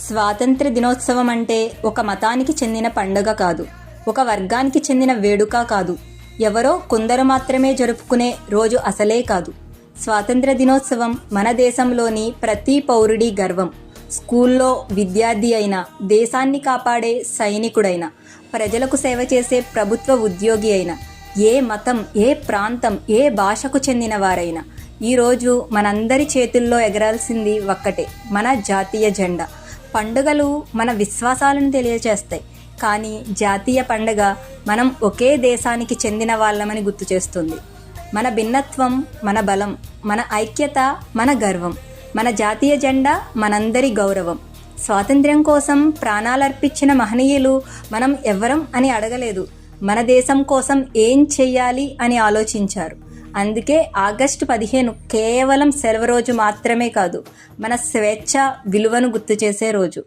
స్వాతంత్ర దినోత్సవం అంటే ఒక మతానికి చెందిన పండుగ కాదు, ఒక వర్గానికి చెందిన వేడుక కాదు, ఎవరో కొందరు మాత్రమే జరుపుకునే రోజు అసలే కాదు. స్వాతంత్ర దినోత్సవం మన దేశంలోని ప్రతి పౌరుడి గర్వం. స్కూల్లో విద్యార్థి అయినా, దేశాన్ని కాపాడే సైనికుడైనా, ప్రజలకు సేవ చేసే ప్రభుత్వ ఉద్యోగి అయినా, ఏ మతం, ఏ ప్రాంతం, ఏ భాషకు చెందిన వారైనా ఈరోజు మనందరి చేతుల్లో ఎగరాల్సింది ఒక్కటే, మన జాతీయ జెండా. పండుగలు మన విశ్వాసాలను తెలియచేస్తాయి, కానీ జాతీయ పండుగ మనం ఒకే దేశానికి చెందిన వాళ్ళమని గుర్తు చేస్తుంది. మన భిన్నత్వం మన బలం, మన ఐక్యత మన గర్వం. మన జాతీయ జెండా మనందరి గౌరవం. స్వాతంత్ర్యం కోసం ప్రాణాలర్పించిన మహనీయులు మనం ఎవ్వరం అని అడగలేదు, మన దేశం కోసం ఏం చెయ్యాలి అని ఆలోచించారు. అందుకే ఆగస్టు 15 కేవలం సెలవు రోజు మాత్రమే కాదు, మన స్వేచ్ఛ విలువను గుర్తు చేసే రోజు.